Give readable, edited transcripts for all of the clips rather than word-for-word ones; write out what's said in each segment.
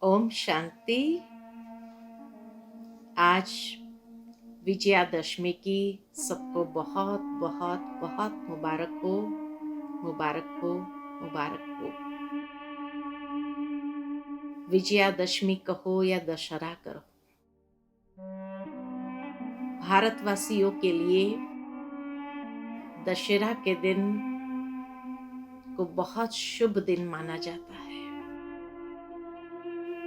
ओम शांति। आज विजयादशमी की सबको बहुत बहुत बहुत मुबारक हो, मुबारक हो, मुबारक हो। विजयादशमी कहो या दशहरा करो, भारतवासियों के लिए दशहरा के दिन को बहुत शुभ दिन माना जाता है।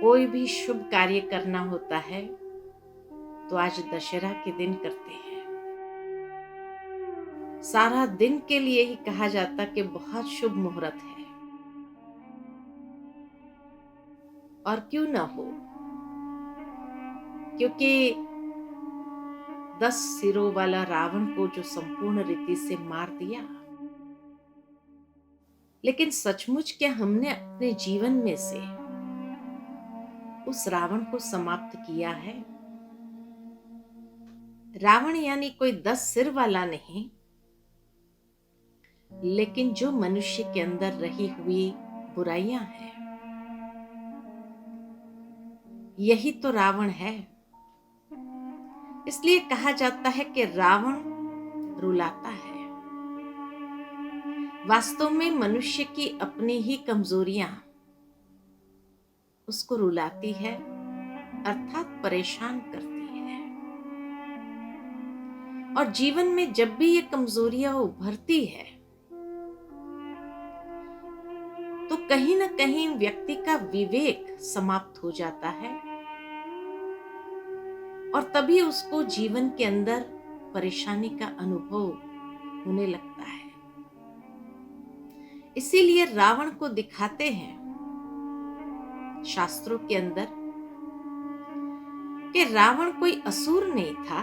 कोई भी शुभ कार्य करना होता है तो आज दशहरा के दिन करते हैं। सारा दिन के लिए ही कहा जाता कि बहुत शुभ मुहूर्त है, और क्यों ना हो, क्योंकि 10 सिरों वाला रावण को जो संपूर्ण रीति से मार दिया, लेकिन सचमुच क्या हमने अपने जीवन में से उस रावण को समाप्त किया है? रावण यानी कोई 10 सिर वाला नहीं, लेकिन जो मनुष्य के अंदर रही हुई बुराइयां हैं, यही तो रावण है। इसलिए कहा जाता है कि रावण रुलाता है। वास्तव में मनुष्य की अपनी ही कमजोरियां उसको रुलाती है, अर्थात परेशान करती है। और जीवन में जब भी ये कमजोरियां उभरती है तो कहीं ना कहीं व्यक्ति का विवेक समाप्त हो जाता है, और तभी उसको जीवन के अंदर परेशानी का अनुभव होने लगता है। इसीलिए रावण को दिखाते हैं शास्त्रों के अंदर कि रावण कोई असुर नहीं था,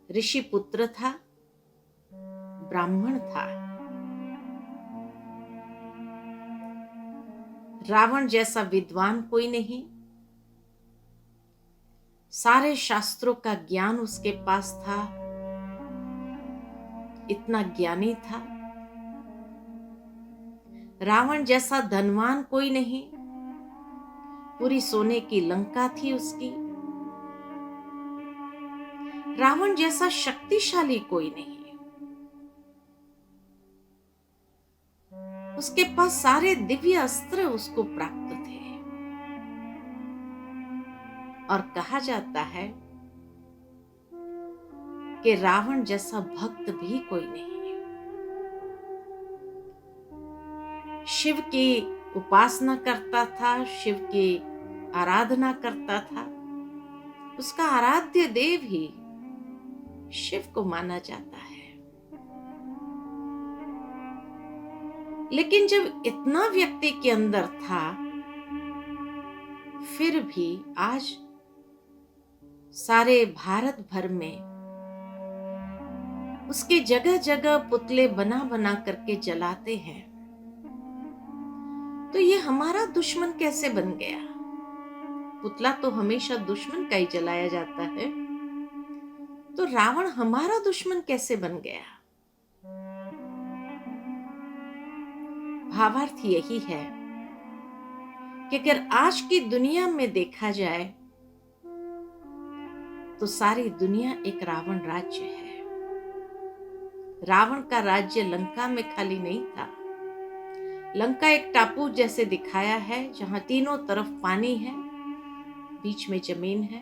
ऋषि पुत्र था, ब्राह्मण था। रावण जैसा विद्वान कोई नहीं, सारे शास्त्रों का ज्ञान उसके पास था, इतना ज्ञानी था। रावण जैसा धनवान कोई नहीं, पूरी सोने की लंका थी उसकी। रावण जैसा शक्तिशाली कोई नहीं, उसके पास सारे दिव्य अस्त्र उसको प्राप्त थे। और कहा जाता है कि रावण जैसा भक्त भी कोई नहीं। शिव की उपासना करता था, शिव की आराधना करता था, उसका आराध्य देव ही शिव को माना जाता है। लेकिन जब इतना व्यक्ति के अंदर था, फिर भी आज सारे भारत भर में उसके जगह जगह पुतले बना बना करके जलाते हैं। तो ये हमारा दुश्मन कैसे बन गया? पुतला तो हमेशा दुश्मन का ही जलाया जाता है, तो रावण हमारा दुश्मन कैसे बन गया? भावार्थ यही है कि अगर आज की दुनिया में देखा जाए तो सारी दुनिया एक रावण राज्य है। रावण का राज्य लंका में खाली नहीं था। लंका एक टापू जैसे दिखाया है, जहां तीनों तरफ पानी है, बीच में जमीन है।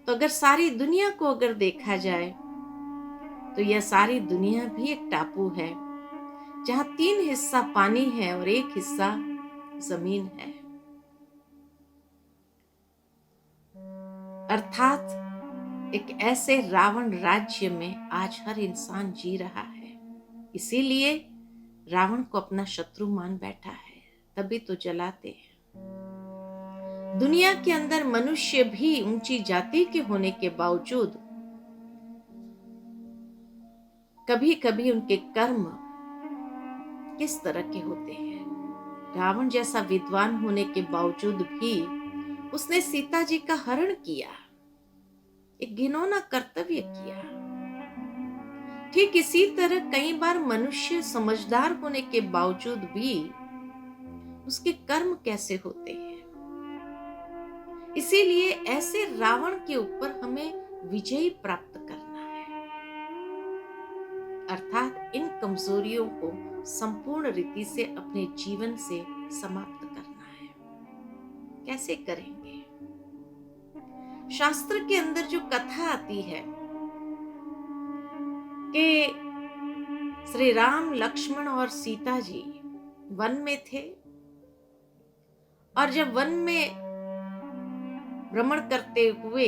तो अगर सारी दुनिया को अगर देखा जाए तो यह सारी दुनिया भी एक टापू है, जहां 3 हिस्सा पानी है और 1 हिस्सा जमीन है। अर्थात एक ऐसे रावण राज्य में आज हर इंसान जी रहा है। इसीलिए रावण को अपना शत्रु मान बैठा है, तभी तो जलाते हैं। दुनिया के अंदर मनुष्य भी ऊंची जाति के होने के बावजूद कभी कभी उनके कर्म किस तरह के होते हैं। रावण जैसा विद्वान होने के बावजूद भी उसने सीता जी का हरण किया, एक घिनौना कर्तव्य किया। ठीक इसी तरह कई बार मनुष्य समझदार होने के बावजूद भी उसके कर्म कैसे होते हैं। इसीलिए ऐसे रावण के ऊपर हमें विजय प्राप्त करना है, अर्थात इन कमजोरियों को संपूर्ण रीति से अपने जीवन से समाप्त करना है। कैसे करेंगे? शास्त्र के अंदर जो कथा आती है कि श्री राम, लक्ष्मण और सीता जी वन में थे, और जब वन में भ्रमण करते हुए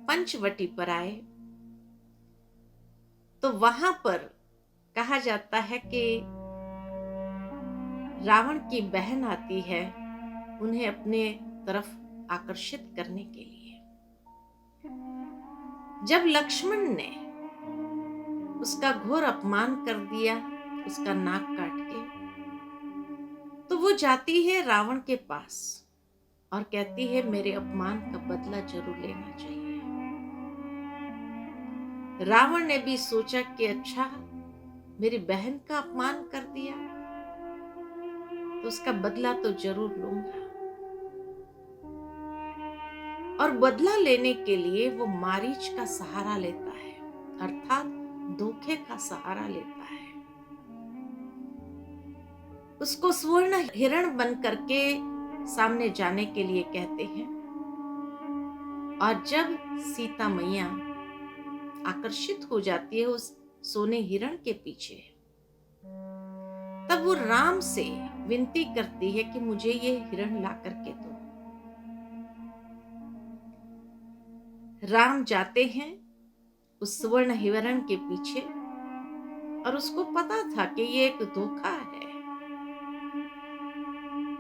पंचवटी पर आए तो वहां पर कहा जाता है कि रावण की बहन आती है उन्हें अपने तरफ आकर्षित करने के लिए। जब लक्ष्मण ने उसका घोर अपमान कर दिया, उसका नाक काट के, तो वो जाती है रावण के पास और कहती है मेरे अपमान का बदला जरूर लेना चाहिए। रावण ने भी सोचा कि अच्छा, मेरी बहन का अपमान कर दिया तो उसका बदला तो जरूर लूंगा। और बदला लेने के लिए वो मारीच का सहारा लेता है, अर्थात धोखे का सहारा लेता है। उसको स्वर्ण हिरण बन करके सामने जाने के लिए कहते हैं, और जब सीता मैया आकर्षित हो जाती है उस सोने हिरण के पीछे, तब वो राम से विनती करती है कि मुझे ये हिरण ला करके दो। राम जाते हैं उस स्वर्ण हिरण के पीछे, और उसको पता था कि ये एक धोखा है,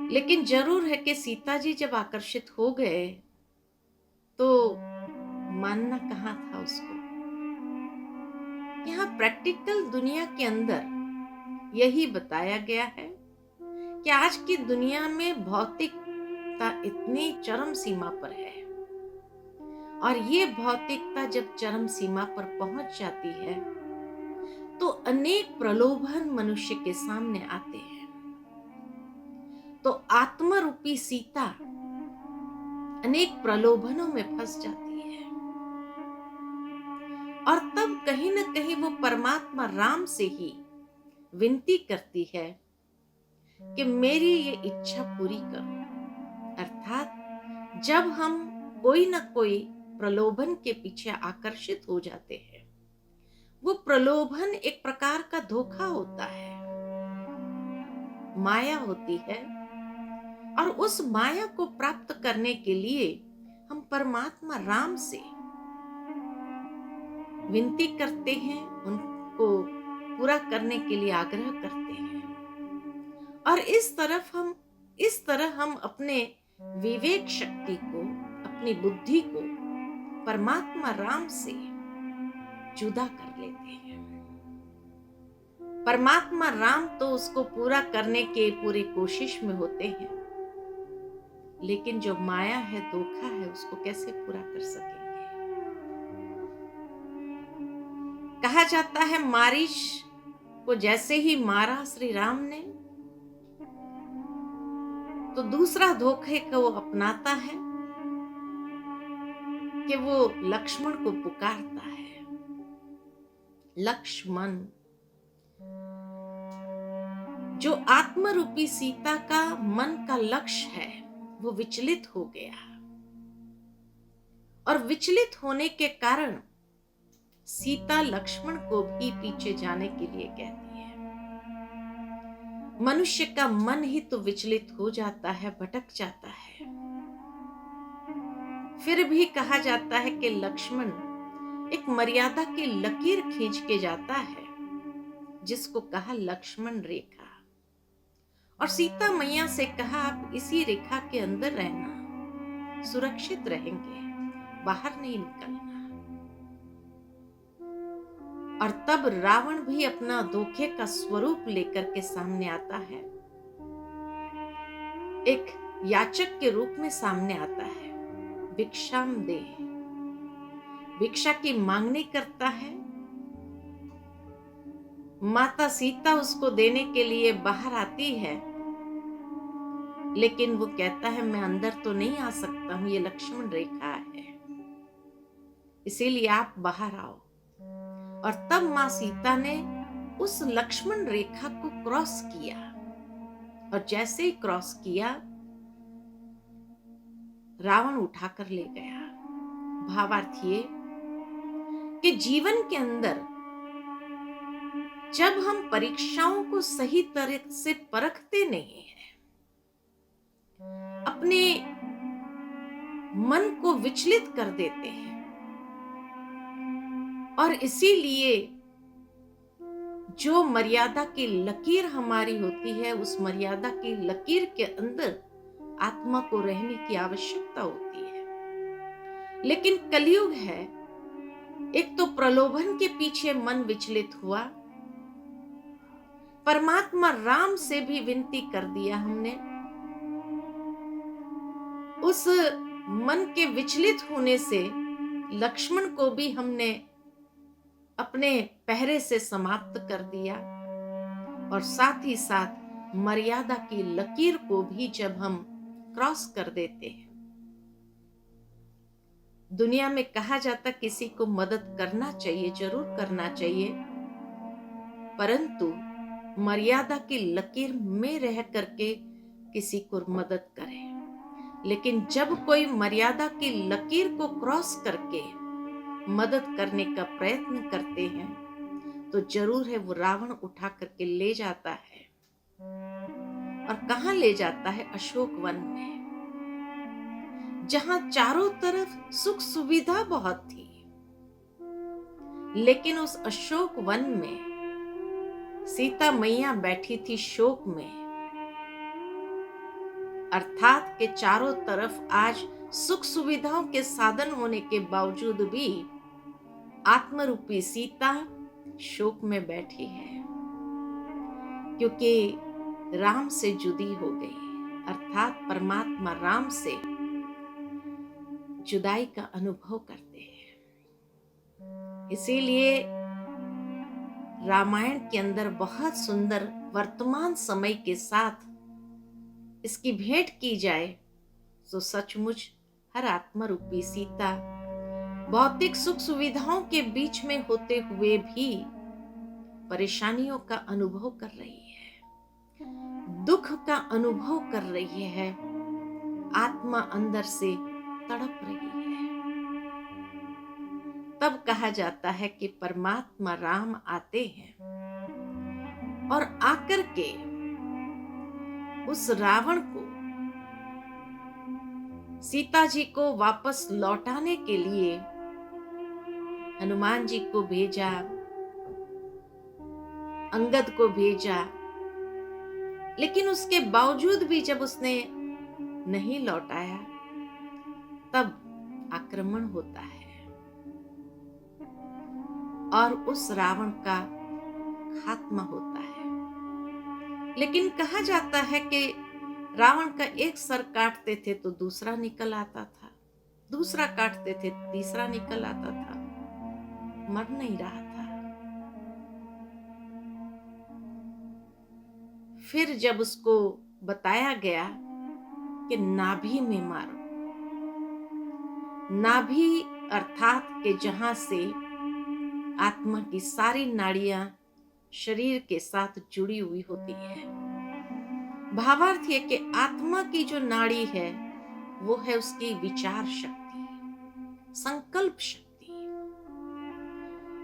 लेकिन जरूर है कि सीता जी जब आकर्षित हो गए तो मानना कहाँ था उसको। यहाँ प्रैक्टिकल दुनिया के अंदर यही बताया गया है कि आज की दुनिया में भौतिकता इतनी चरम सीमा पर है, और ये भौतिकता जब चरम सीमा पर पहुंच जाती है तो अनेक प्रलोभन मनुष्य के सामने आते हैं। तो आत्मरूपी सीता अनेक प्रलोभनों में फंस जाती है, और तब कहीं न कहीं वो परमात्मा राम से ही विनती करती है कि मेरी ये इच्छा पूरी करो। अर्थात जब हम कोई न कोई प्रलोभन के पीछे आकर्षित हो जाते हैं, वो प्रलोभन एक प्रकार का धोखा होता है, माया होती है, और उस माया को प्राप्त करने के लिए हम परमात्मा राम से विनती करते हैं, उनको पूरा करने के लिए आग्रह करते हैं, और इस तरह हम अपने विवेक शक्ति को, अपनी बुद्धि को परमात्मा राम से जुदा कर लेते हैं। परमात्मा राम तो उसको पूरा करने के पूरी कोशिश में होते हैं, लेकिन जो माया है, धोखा है, उसको कैसे पूरा कर सकेंगे। कहा जाता है मारीच को जैसे ही मारा श्री राम ने, तो दूसरा धोखे को वो अपनाता है कि वो लक्ष्मण को पुकारता है, लक्ष्मण। जो आत्मरूपी सीता का मन का लक्ष्य है वो विचलित हो गया, और विचलित होने के कारण सीता लक्ष्मण को भी पीछे जाने के लिए कहती है। मनुष्य का मन ही तो विचलित हो जाता है, भटक जाता है। फिर भी कहा जाता है कि लक्ष्मण एक मर्यादा की लकीर खींच के जाता है, जिसको कहा लक्ष्मण रेखा, और सीता मैया से कहा आप इसी रेखा के अंदर रहना, सुरक्षित रहेंगे, बाहर नहीं निकलना। और तब रावण भी अपना धोखे का स्वरूप लेकर के सामने आता है, एक याचक के रूप में सामने आता है, भिक्षाम दे, भिक्षा की मांगनी करता है। माता सीता उसको देने के लिए बाहर आती है, लेकिन वो कहता है मैं अंदर तो नहीं आ सकता हूं, ये लक्ष्मण रेखा है, इसीलिए आप बाहर आओ। और तब मां सीता ने उस लक्ष्मण रेखा को क्रॉस किया, और जैसे ही क्रॉस किया रावण उठाकर ले गया। भावार्थ ये कि जीवन के अंदर जब हम परीक्षाओं को सही तरह से परखते नहीं हैं, अपने मन को विचलित कर देते हैं, और इसीलिए जो मर्यादा की लकीर हमारी होती है, उस मर्यादा की लकीर के अंदर आत्मा को रहने की आवश्यकता होती है। लेकिन कलयुग है, एक तो प्रलोभन के पीछे मन विचलित हुआ, परमात्मा राम से भी विनती कर दिया हमने, उस मन के विचलित होने से लक्ष्मण को भी हमने अपने पहरे से समाप्त कर दिया, और साथ ही साथ मर्यादा की लकीर को भी जब हम क्रॉस कर देते हैं। दुनिया में कहा जाता किसी को मदद करना चाहिए, जरूर करना चाहिए, परंतु मर्यादा की लकीर में रह करके किसी को मदद करें। लेकिन जब कोई मर्यादा की लकीर को क्रॉस करके मदद करने का प्रयत्न करते हैं, तो जरूर है वो रावण उठा करके ले जाता है। और कहां ले जाता है? अशोक वन में, जहां चारों तरफ सुख सुविधा बहुत थी, लेकिन उस अशोक वन में सीता मैया बैठी थी शोक में। अर्थात के चारों तरफ आज सुख सुविधाओं के साधन होने के बावजूद भी आत्मरूपी सीता शोक में बैठी है, क्योंकि राम से जुदी हो गई। अर्थात परमात्मा राम से जुदाई का अनुभव करते हैं। इसीलिए रामायण के अंदर बहुत सुंदर वर्तमान समय के साथ इसकी भेंट की जाए तो सचमुच हर आत्मा रूपी सीता भौतिक सुख सुविधाओं के बीच में होते हुए भी परेशानियों का अनुभव कर रही है, दुख का अनुभव कर रही है, आत्मा अंदर से तड़प रही है। तब कहा जाता है कि परमात्मा राम आते हैं और आकर के उस रावण को, सीता जी को वापस लौटाने के लिए हनुमान जी को भेजा, अंगद को भेजा, लेकिन उसके बावजूद भी जब उसने नहीं लौटाया, तब आक्रमण होता है और उस रावण का खात्मा होता है। लेकिन कहा जाता है कि रावण का एक सर काटते थे तो दूसरा निकल आता था, दूसरा काटते थे तीसरा निकल आता था, मर नहीं रहा था। फिर जब उसको बताया गया कि नाभि में मारो, नाभि अर्थात के जहां से आत्मा की सारी नाड़ियां शरीर के साथ जुड़ी हुई होती है। भावार्थ है कि आत्मा की जो नाड़ी है वो है उसकी विचार शक्ति, संकल्प शक्ति,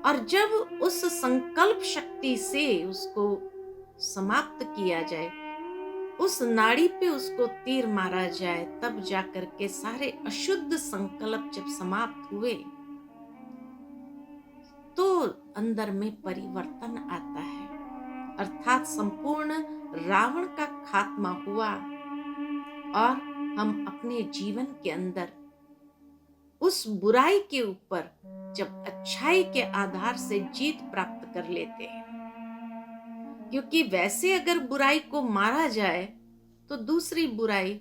और जब उस संकल्प शक्ति से उसको समाप्त किया जाए, उस नाड़ी पे उसको तीर मारा जाए, तब जाकर के सारे अशुद्ध संकल्प जब समाप्त हुए तो अंदर में परिवर्तन आता है। अर्थात संपूर्ण रावण का खात्मा हुआ और हम अपने जीवन के अंदर उस बुराई के ऊपर जब अच्छाई के आधार से जीत प्राप्त कर लेते हैं। क्योंकि वैसे अगर बुराई को मारा जाए तो दूसरी बुराई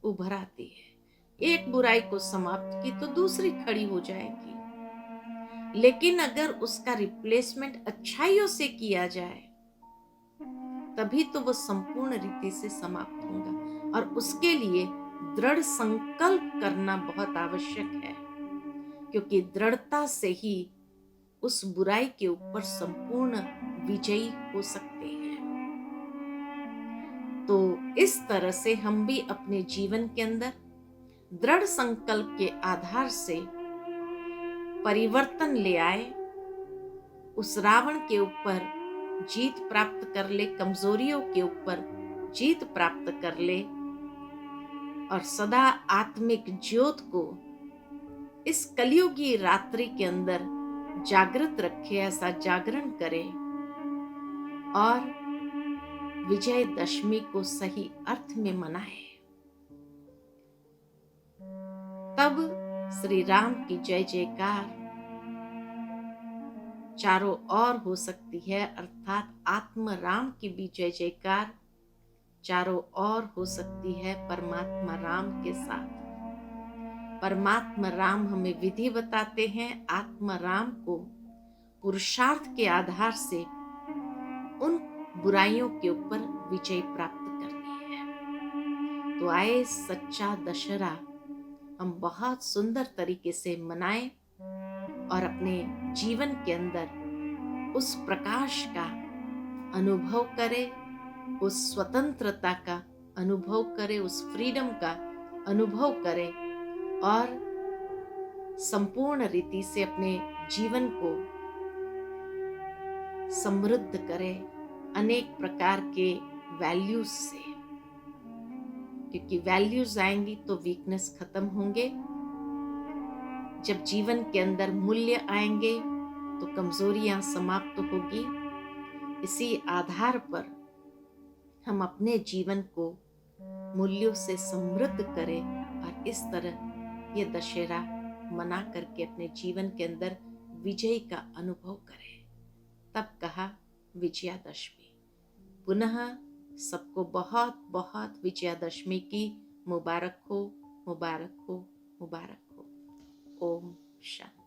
उभर आती है, एक बुराई को समाप्त की तो दूसरी खड़ी हो जाएगी। लेकिन अगर उसका रिप्लेसमेंट अच्छाइयों से किया जाए तभी तो वो संपूर्ण रीति से समाप्त होगा। और उसके लिए दृढ़ संकल्प करना बहुत आवश्यक है, क्योंकि दृढ़ता से ही उस बुराई के ऊपर संपूर्ण विजयी हो सकते हैं। तो इस तरह से हम भी अपने जीवन के अंदर दृढ़ संकल्प के आधार से परिवर्तन ले आए, उस रावण के ऊपर जीत प्राप्त कर ले, कमजोरियों के ऊपर जीत प्राप्त कर ले, और सदा आत्मिक ज्योत को इस कलयुगी रात्रि के अंदर जागृत रखे, ऐसा जागरण करें और विजयदशमी को सही अर्थ में मनाए। तब श्री राम की जय जयकार चारों ओर हो सकती है, अर्थात आत्म राम की भी जय जयकार चारों ओर हो सकती है परमात्मा राम के साथ। परमात्मा राम हमें विधि बताते हैं, आत्मा राम को पुरुषार्थ के आधार से उन बुराइयों के ऊपर विजय प्राप्त करनी है। तो आए सच्चा दशहरा हम बहुत सुंदर तरीके से मनाएं और अपने जीवन के अंदर उस प्रकाश का अनुभव करें, उस स्वतंत्रता का अनुभव करें, उस फ्रीडम का अनुभव करें और संपूर्ण रीति से अपने जीवन को समृद्ध करें अनेक प्रकार के वैल्यूज से, क्योंकि वैल्यूज आएंगी तो वीकनेस खत्म होंगे। जब जीवन के अंदर मूल्य आएंगे तो कमजोरियां समाप्त होगी। इसी आधार पर हम अपने जीवन को मूल्यों से समृद्ध करें और इस तरह ये दशहरा मना करके अपने जीवन के अंदर विजय का अनुभव करें। तब कहा विजयादशमी। पुनः सबको बहुत बहुत विजयादशमी की मुबारक हो, मुबारक हो, मुबारक हो। ओम शांति।